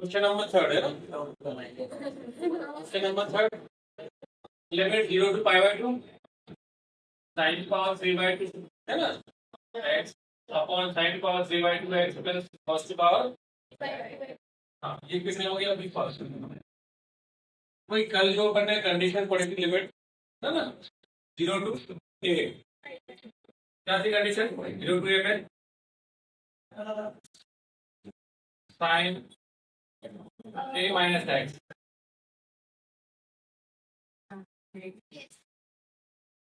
Question number third है ना, question number third, limit 0 to π/2 sin power 3/2 है ना, x upon sin power 3/2 x plus cos की power. हाँ, ये किसने हो गया अभी फर्स्ट। वही कल जो अपन ने कंडीशन पढ़ी थी लिमिट, है ना, 0 to a, क्या थी कंडीशन 0 to a में sin a minus x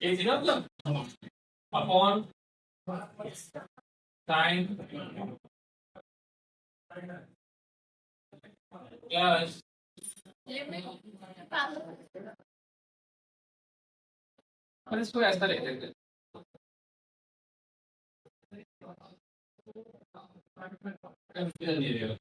ये थी ना, मतलब अपॉन sin प्लस और इसको ऐसा लिख देते कंफ्यूजन नहीं रहेगा।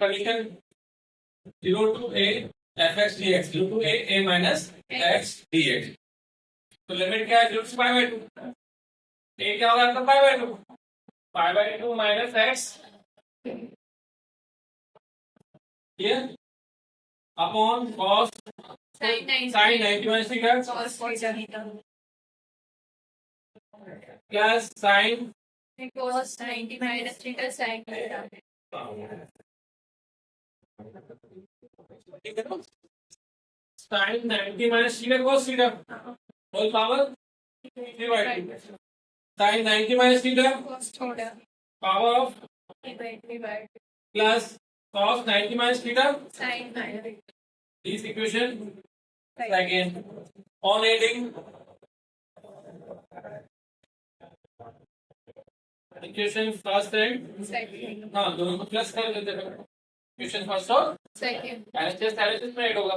Condition 0 to a fx dx, 0 to a minus x dx, तो लिमिट क्या है 0 to π/2, a क्या होगा आपका π/2 माइनस x ये अपॉन cos sin 90 क्या plus sin cos 90 minus theta sin theta. sin 90 minus theta cos theta whole power 3/2 sin 90 minus theta Cos theta. power of 3/2 plus cos 90 minus theta sin theta. this equation second on adding equation first and Second. हाँ दोनों को plus कर देते हैं equation first और Second. LHS में add होगा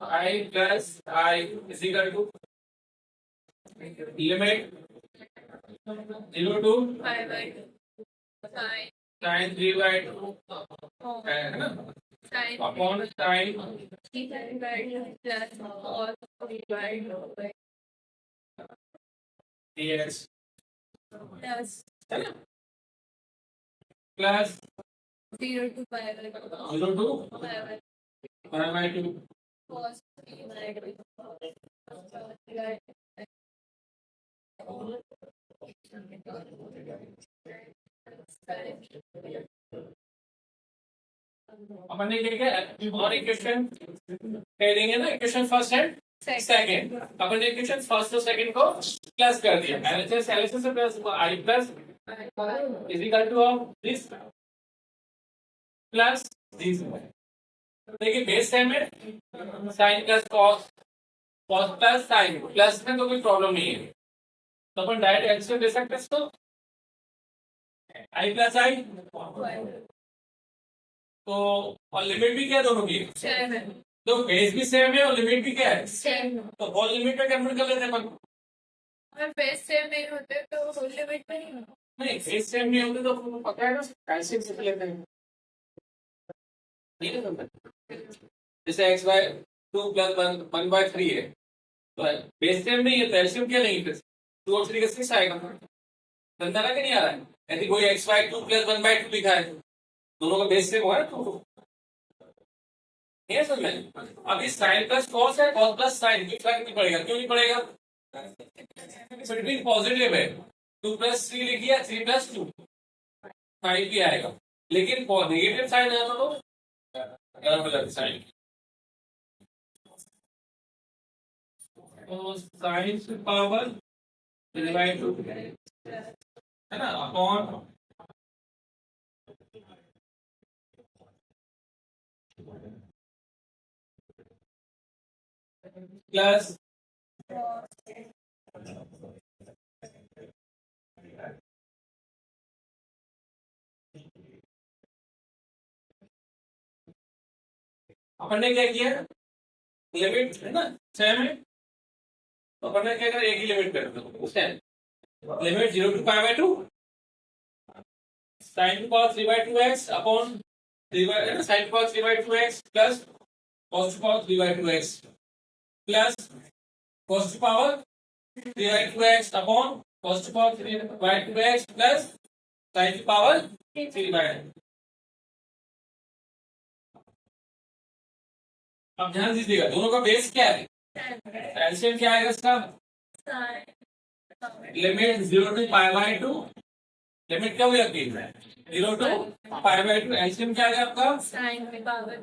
i plus i is equal to limit 0 to π/2 sin sin 3/2 है ना sin upon sin theta/2 plus cos 3/2 dx plus है ना प्लस 0 to π/2 0 to π/2 π/2 cos 3/2 अपन ने क्या किया और इक्वेशन हेडिंग है ना इक्वेशन फर्स्ट एंड सेकंड अपन ने इक्वेशन फर्स्ट और सेकंड को प्लस कर दिया एलएचएस एलएचएस से plus i plus is equal two of this plus this देखिए बेस टाइम में sin plus cos cos plus sin plus में तो कोई प्रॉब्लम नहीं है तो अपन डायरेक्ट एलसीएम ले सकते हैं इसको i प्लस i तो और लिमिट भी क्या है दोनों की तो बेस भी सेम है और लिमिट भी क्या है सेम तो होल लिमिट में कन्वर्ट कर लेते हैं अपन और बेस सेम नहीं होते तो होल लिमिट में नहीं होता नहीं बेस सेम नहीं होते तो अपन पता है ना कैसे सीख लेते हैं ठीक है जैसे x बाय 2 प्लस 1 बाय 3 है तो बेस सेम नहीं है तो एलसीएम क्या नहीं फिर 2 और 3 का 6 आएगा समझा ना कि नहीं आ रहा है यदि कोई x बाय 2 प्लस 1 बाय 2 लिखा है दोनों का बेस सेम हुआ है तो ये समझ में अब इस sin प्लस cos है cos प्लस sin कोई फर्क नहीं पड़ेगा क्यों नहीं पड़ेगा बिटवीन पॉजिटिव है 2 प्लस 3 लिखिए 3 प्लस 2 5 भी आएगा लेकिन नेगेटिव साइन है तो गलत हो जाती साइन तो साइन की पावर डिवाइड टू है ना अपॉन प्लस अपन ने क्या किया लिमिट है ना सेम है, तो अपन ने क्या करा, एक ही लिमिट कर दो उसे, limit 0 to pi by 2 sin to power 3 by 2x upon 3 by है ना sin to power 3 by 2x plus cos to power 3 by 2x plus cos to power 3 by 2x upon cos to power 3 by 2x plus sin to power 3 by। अब ध्यान दीजिएगा दोनों का base क्या है, LCM क्या आएगा इसका, limit 0 to pi by 2, limit क्या हुई आपकी 0 to pi by 2, एलसीएम क्या आएगा आपका साइन की पावर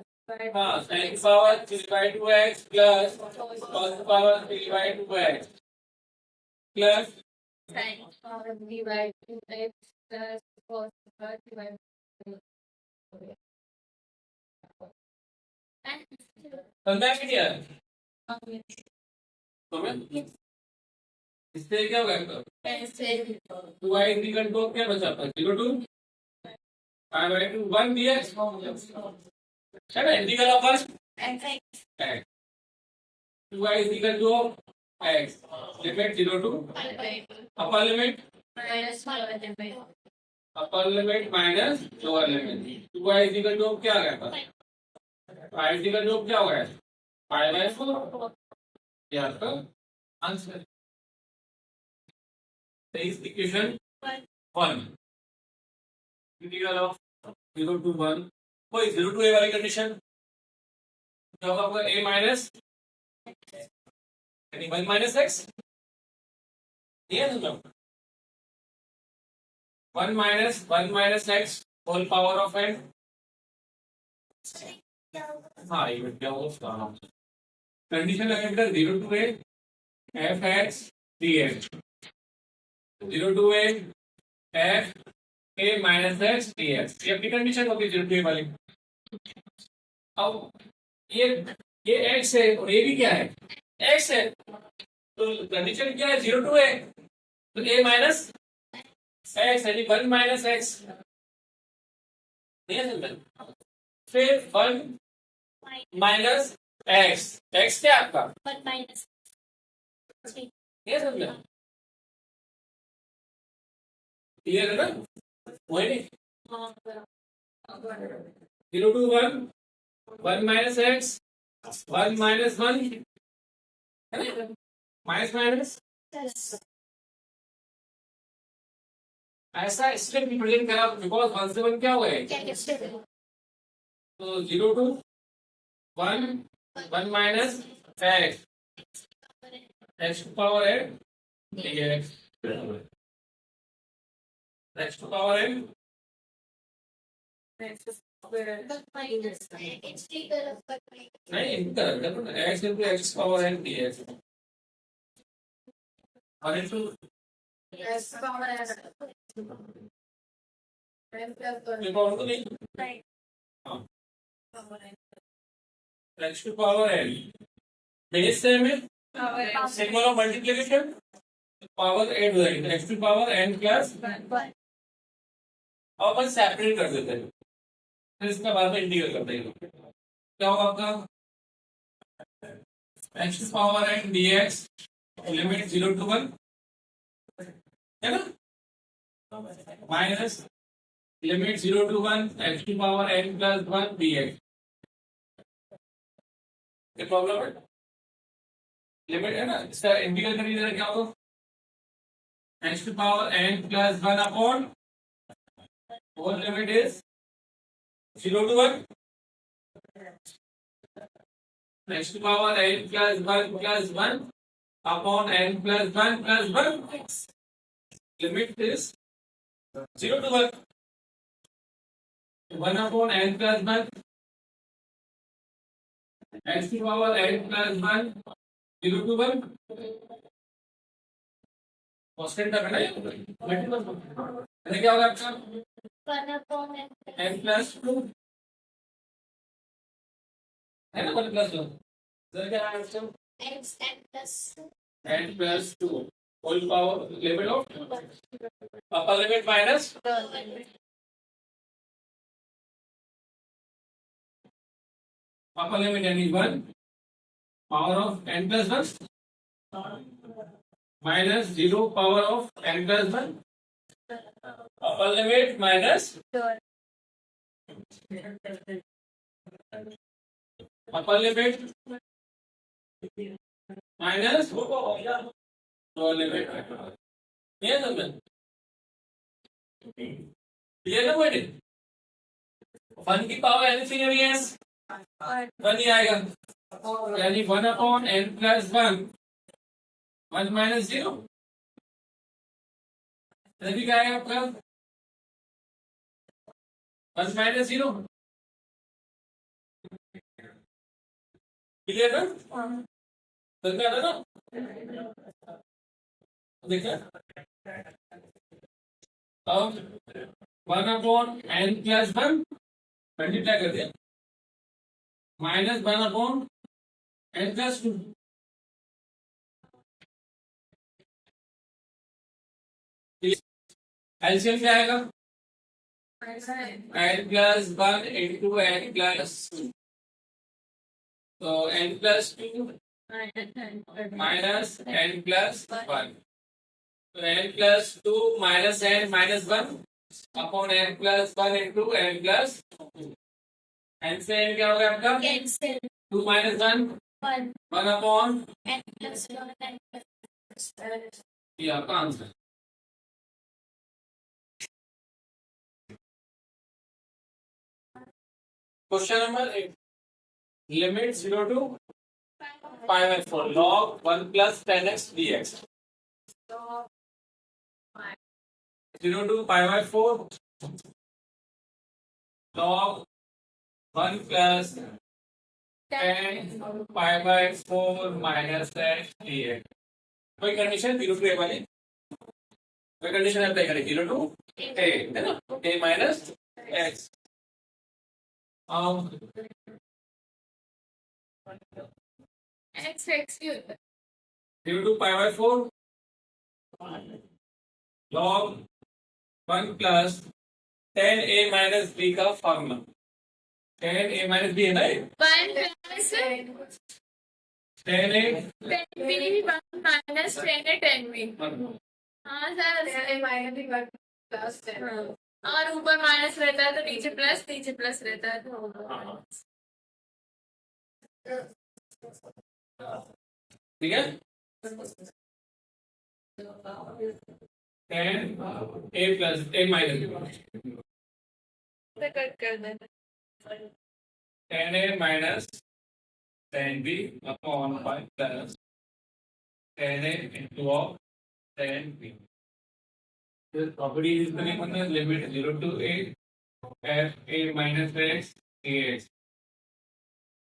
हाँ sin की power 3 by 2x plus cos की power 3 by 2x plus sine की power v by 2x plus cos की पावर 3 by 2x समझा कि नहीं यार, तो मैं इससे क्या होगा, टू आई इंटीग्रल को क्या बचा था 0 to pi by 2 1 dx है ना, integral of first x, 2 I integral two x, limit 0 to upper limit minus lower limit, 2 I integral two क्या आ गया था, पाई इंटीग्रल टू क्या हो गया पाई बाय 4, ये आपका आंसर। तो इस इक्वेशन 1 इंटीग्रल ऑफ 0 to 1 कोई 0 to a वाली कंडीशन क्या होगा आपका a माइनस यानी 1 माइनस x, ये है ना 1 minus x whole power of n, हाँ ये क्या होगा उसका कंडीशन लगेगा 0 to a f x dx, 0 to a f a minus x dx, ये अपनी कंडीशन होगी 0 to a वाली। अब ये x है और ये भी क्या है x है, तो कंडीशन क्या है 0 to a, तो a माइनस x यानी 1 माइनस x, नहीं समझ, फिर 1 माइनस x, x क्या है आपका 1 minus ये समझ, क्लियर है ना, वही नहीं 0 to 1 1 माइनस x 1 माइनस 1 है ना, माइनस माइनस ऐसा इसलिए रिप्रेजेंट करा बिकॉज 1 से 1 क्या हुआ है, तो 0 to 1 1 minus x x to power n dx, x to power n नहीं इनका देखो ना x into x power n dx और into ये पावर तो नहीं हाँ x to power n base से में symbol of multiplication power add हो जाएगी x to power n plus अब अपन सेपरेट कर देते हैं, फिर इसका बाद में इंटीग्रेट कर देंगे, क्या होगा आपका x to power n dx limit 0 to 1 है ना, minus limit 0 to 1 x to power n plus 1 dx, ये प्रॉब्लम है, लिमिट है ना, इसका इंटीग्रल कर दीजिए क्या होगा x to power n plus 1 upon whole limit is 0 to 1 x to power n plus 1 upon n plus 1 limit is 0 to 1 1 upon n plus 1 x to power n plus 1 0 to 1 constant का घटाइए multiple क्या होगा आपका 1 upon n plus 2 है ना 1 plus 2 sir क्या है answer n plus 2 whole power limit of upper limit minus upper limit यानी 1 power of n plus 1 minus 0 power of n plus 1 upper limit minus upper limit minus lower limit. Clear समझ? Clear ना कोई? 1 की power anything again 1 ही आएगा, यानी 1 upon n plus 1 1 minus 0 तभी क्या आएगा आपका 1 माइनस 0. क्लियर ना? तो क्या था ना, देखा अब 1 अपॉन n प्लस 1 मल्टीप्लाई कर दिया minus 1 upon n plus 2. LCM क्या आएगा n plus 1 into n plus 2, तो n plus 2 minus n plus 1, तो n plus 2 minus n minus 1 upon n plus 1 into n plus 2. n से n क्या हो गया आपका 2 माइनस 1 1 अपॉन ये आपका answer. Question number 8, limit 0 to pi by 4 log 1 plus 10x dx. 0 to pi by 4 log 1 plus 10 pi by 4 minus x dx. कोई condition 0 to a वाली, कोई कंडीशन अप्लाई करें 0 to a है ना, a minus x. X 0 to pi by 4 log 1 plus 10a minus b का formula 10a minus b है ना, 1 plus 10a 10b 1 minus 10 है 10b. हाँ सर माइनस भी प्लस 10 और ऊपर माइनस रहता है तो नीचे प्लस रहता है तो ठीक है. 10 a plus 10 minus कट कर देना 10a minus 10b upon 1 plus 10a into of 10b. This property is the name of the limit 0 to a f a minus x dx.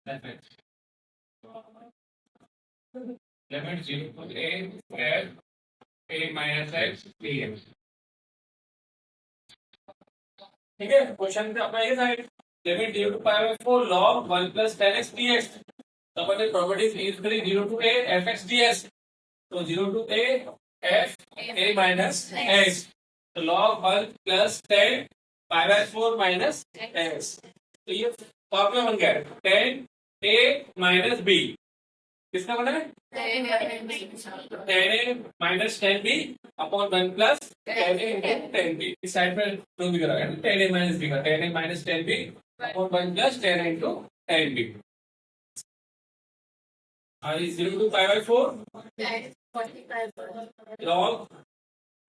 That's it. Limit 0 to a f a minus x dx. ठीक है, question का अपना ये side limit 0 to pi by 4 log 1 plus 10x dx. तो अपन ने properties use करी 0 to a fx ds, तो 0 to a f a minus x, तो log 1 plus 10 pi by 4 minus x. तो ये फॉर्मूला बन गया 10 a minus b. किसका बना है 10 a minus 10 b upon 1 plus 10 a into 10 b. इस साइड पर दो भी करा 10 a minus b का 10 a minus 10 b upon 1 plus 10 a into 10 b. I 0 to pi by 4 log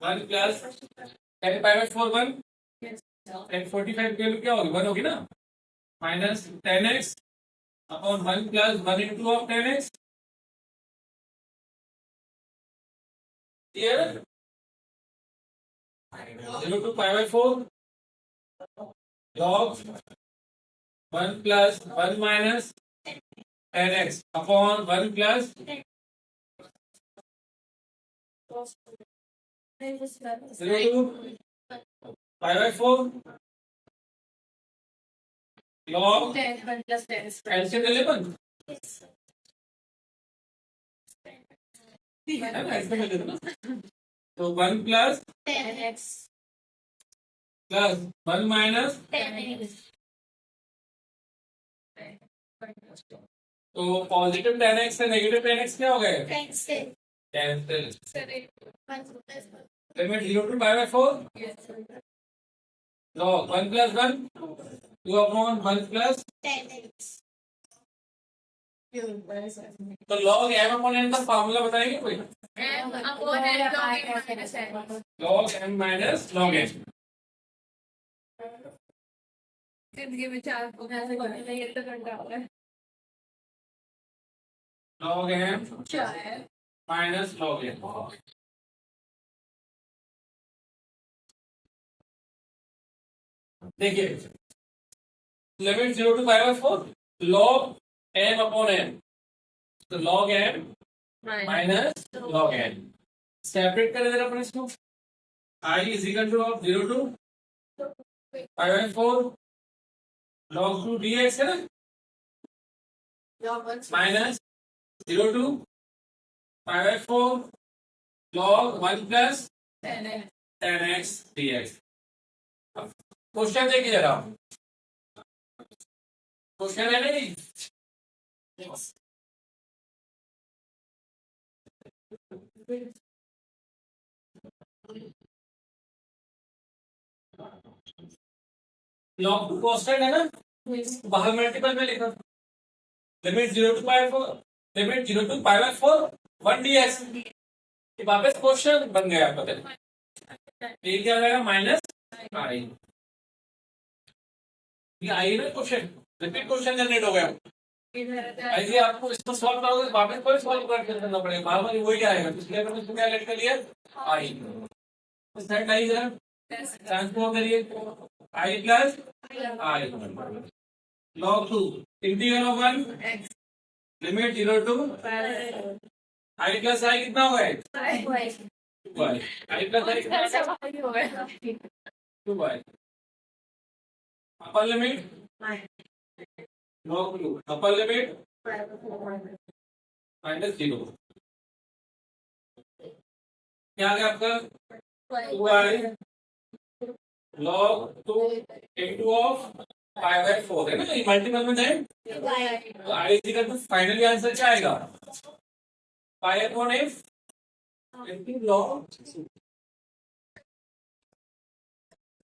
1 plus 10 pi by 4 1 10 45 के क्या होगी 1 होगी ना minus 10x upon 1 plus 1 into of 10x. Here 0 to pi by 4 log 1 plus 1 minus 10x upon 1 plus 0 to pi by 4 log 10 plus 10 LCM 11. ठीक है ना, ऐसे कर देना. तो 1 plus 10x plus 1 minus 10x तो पॉजिटिव 10x से नेगेटिव 10x क्या हो गए? Cancel cancel. करें limit 0 to pi by 4 log 1 plus 1 2 upon 1 plus 10x तो log m upon n का फार्मूला बताएंगे कोई? m upon n log m minus n log m minus log n। जिंदगी में चार को ऐसे करने में ये तो घंटा हो गया log m क्या है minus log n। देखिए limit 0 to pi by 4 log m upon n तो log m minus log n separate कर देना अपन इसको I is equal to of 0 to pi by 4 log 2 dx है ना minus 0 to pi by 4 log 1 plus 10x dx। Question देखिए जरा question है नहीं log 2 कांस्टेंट है ना बाहर मल्टीपल में लिखा limit 0 to pi 4 limit 0 to pi by 4 1 dx ये वापस क्वेश्चन बन गया पता नहीं ये क्या हो जाएगा माइनस आई ये आई ना क्वेश्चन रिपीट क्वेश्चन जनरेट हो गया ऐसे आपको इसको सॉल्व करोगे तो वापस कोई सॉल्व करना पड़ेगा बार बार वही आएगा इसलिए मैंने इसको क्या लेट कर लिया आई सेट आई जरा ट्रांसफॉर्म करिए I plus I log 2 integral of 1 limit 0 to I plus I कितना हो गया आई प्लस आई कितना 2y upper limit log 2 upper limit minus 0 क्या आ गया आपका 2y log 2 into of pi by 4 है ना ये मल्टीपल में जाए तो I is equal to finally answer क्या आएगा pi upon f into log